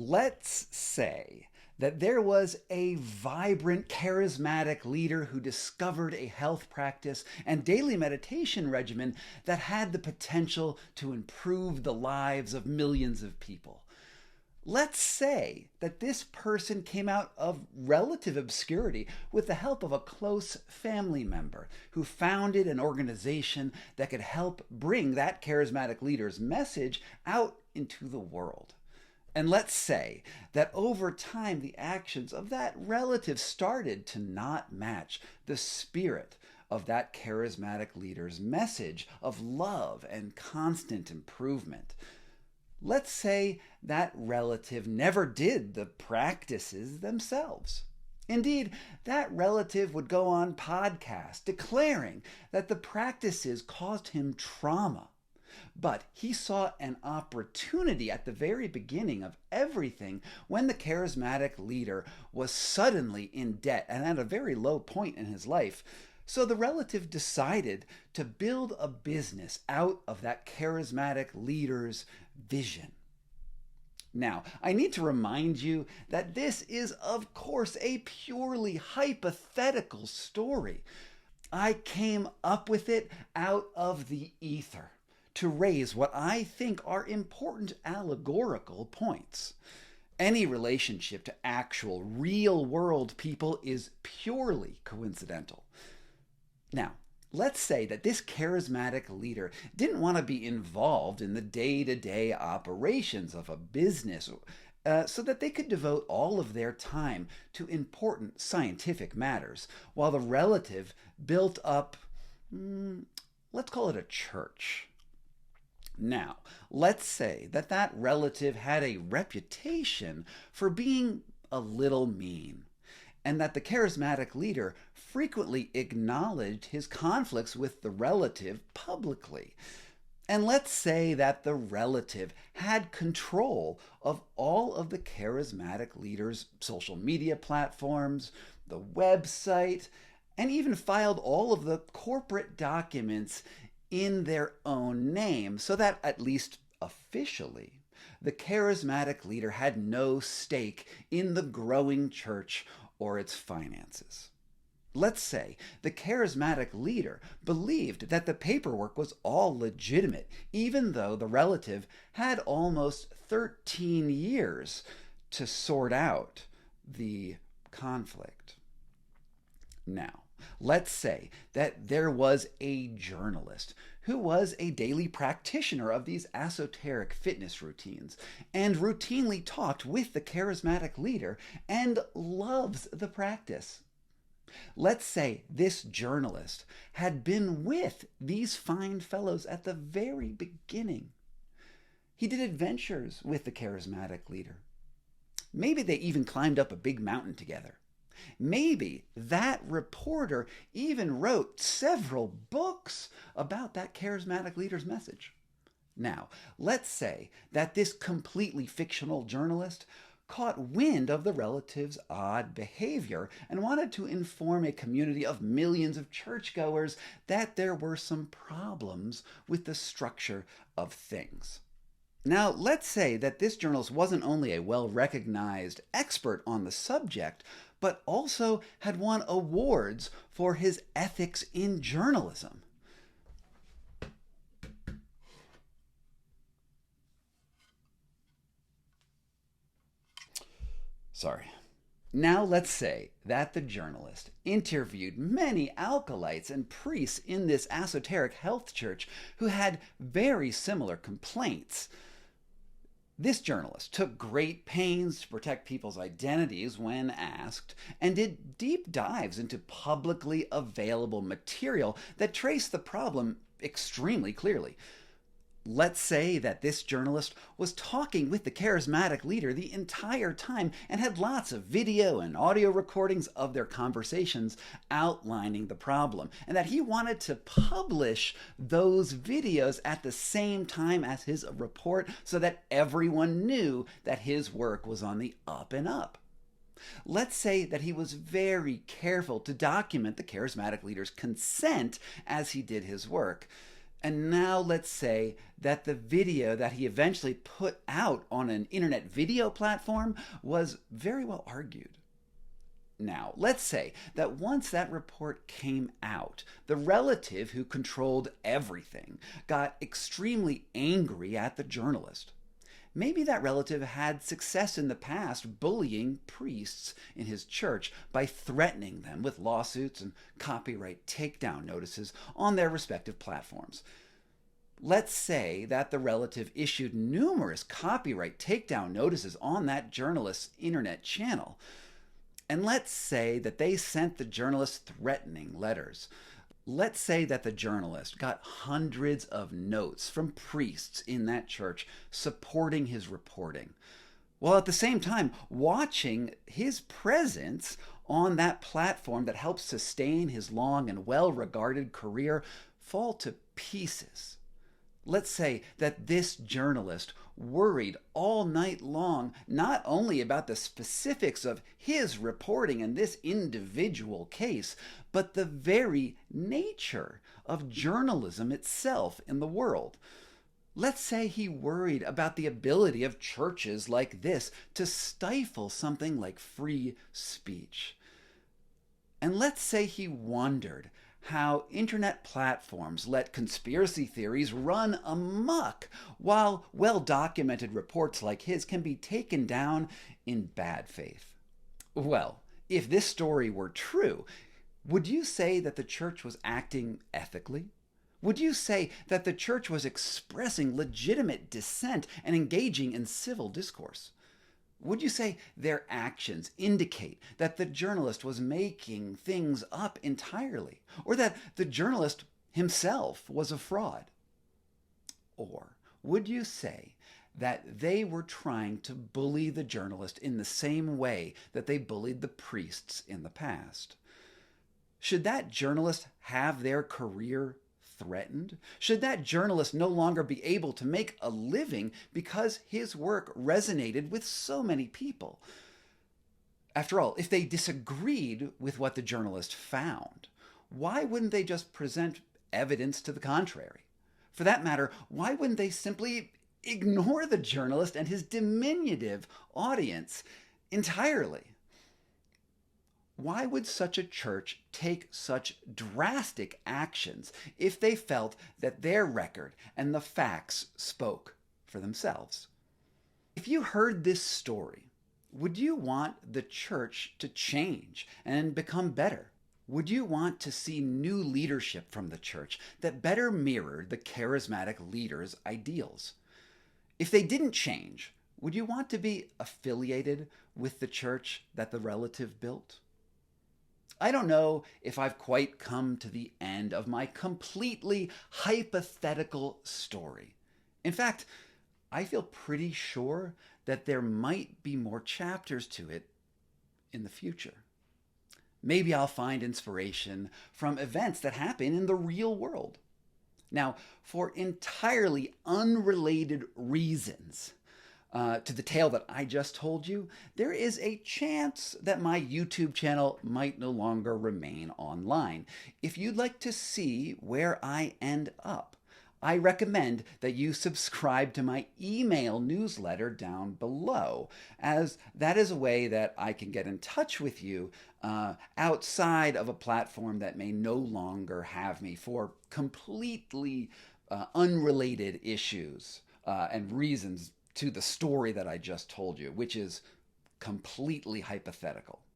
Let's say that there was a vibrant, charismatic leader who discovered a health practice and daily meditation regimen that had the potential to improve the lives of millions of people. Let's say that this person came out of relative obscurity with the help of a close family member who founded an organization that could help bring that charismatic leader's message out into the world. And let's say that over time the actions of that relative started to not match the spirit of that charismatic leader's message of love and constant improvement. Let's say that relative never did the practices themselves. Indeed, that relative would go on podcasts declaring that the practices caused him trauma. But he saw an opportunity at the very beginning of everything when the charismatic leader was suddenly in debt and at a very low point in his life. So the relative decided to build a business out of that charismatic leader's vision. Now, I need to remind you that this is, of course, a purely hypothetical story. I came up with it out of the ether to raise what I think are important allegorical points. Any relationship to actual, real-world people is purely coincidental. Now, let's say that this charismatic leader didn't want to be involved in the day-to-day operations of a business so that they could devote all of their time to important scientific matters, while the relative built up, let's call it a church. Now, let's say that that relative had a reputation for being a little mean, and that the charismatic leader frequently acknowledged his conflicts with the relative publicly. And let's say that the relative had control of all of the charismatic leader's social media platforms, the website, and even filed all of the corporate documents in their own name, so that at least officially, the charismatic leader had no stake in the growing church or its finances. Let's say the charismatic leader believed that the paperwork was all legitimate, even though the relative had almost 13 years to sort out the conflict. Now, let's say that there was a journalist who was a daily practitioner of these esoteric fitness routines and routinely talked with the charismatic leader and loves the practice. Let's say this journalist had been with these fine fellows at the very beginning. He did adventures with the charismatic leader. Maybe they even climbed up a big mountain together. Maybe that reporter even wrote several books about that charismatic leader's message. Now, let's say that this completely fictional journalist caught wind of the relative's odd behavior and wanted to inform a community of millions of churchgoers that there were some problems with the structure of things. Now, let's say that this journalist wasn't only a well-recognized expert on the subject, but also had won awards for his ethics in journalism. Now let's say that the journalist interviewed many alkalites and priests in this esoteric health church who had very similar complaints. This journalist took great pains to protect people's identities when asked and did deep dives into publicly available material that traced the problem extremely clearly. Let's say that this journalist was talking with the charismatic leader the entire time and had lots of video and audio recordings of their conversations outlining the problem, and that he wanted to publish those videos at the same time as his report so that everyone knew that his work was on the up and up. Let's say that he was very careful to document the charismatic leader's consent as he did his work. And now let's say that the video that he eventually put out on an internet video platform was very well argued. Now, let's say that once that report came out, the relative who controlled everything got extremely angry at the journalist. Maybe that relative had success in the past bullying priests in his church by threatening them with lawsuits and copyright takedown notices on their respective platforms. Let's say that the relative issued numerous copyright takedown notices on that journalist's internet channel. And let's say that they sent the journalist threatening letters. Let's say that the journalist got hundreds of notes from priests in that church supporting his reporting, while at the same time watching his presence on that platform that helps sustain his long and well-regarded career fall to pieces. Let's say that this journalist worried all night long not only about the specifics of his reporting in this individual case, but the very nature of journalism itself in the world. Let's say he worried about the ability of churches like this to stifle something like free speech. And let's say he wondered how internet platforms let conspiracy theories run amok, while well-documented reports like his can be taken down in bad faith. Well, if this story were true, would you say that the church was acting ethically? Would you say that the church was expressing legitimate dissent and engaging in civil discourse? Would you say their actions indicate that the journalist was making things up entirely, or that the journalist himself was a fraud? Or would you say that they were trying to bully the journalist in the same way that they bullied the priests in the past? Should that journalist have their career threatened? Should that journalist no longer be able to make a living because his work resonated with so many people? After all, if they disagreed with what the journalist found, why wouldn't they just present evidence to the contrary? For that matter, why wouldn't they simply ignore the journalist and his diminutive audience entirely? Why would such a church take such drastic actions if they felt that their record and the facts spoke for themselves? If you heard this story, would you want the church to change and become better? Would you want to see new leadership from the church that better mirrored the charismatic leader's ideals? If they didn't change, would you want to be affiliated with the church that the relative built? I don't know if I've quite come to the end of my completely hypothetical story. In fact, I feel pretty sure that there might be more chapters to it in the future. Maybe I'll find inspiration from events that happen in the real world. Now, for entirely unrelated reasons, to the tale that I just told you, there is a chance that my YouTube channel might no longer remain online. If you'd like to see where I end up, I recommend that you subscribe to my email newsletter down below, as that is a way that I can get in touch with you outside of a platform that may no longer have me for completely unrelated issues and reasons to the story that I just told you, which is completely hypothetical.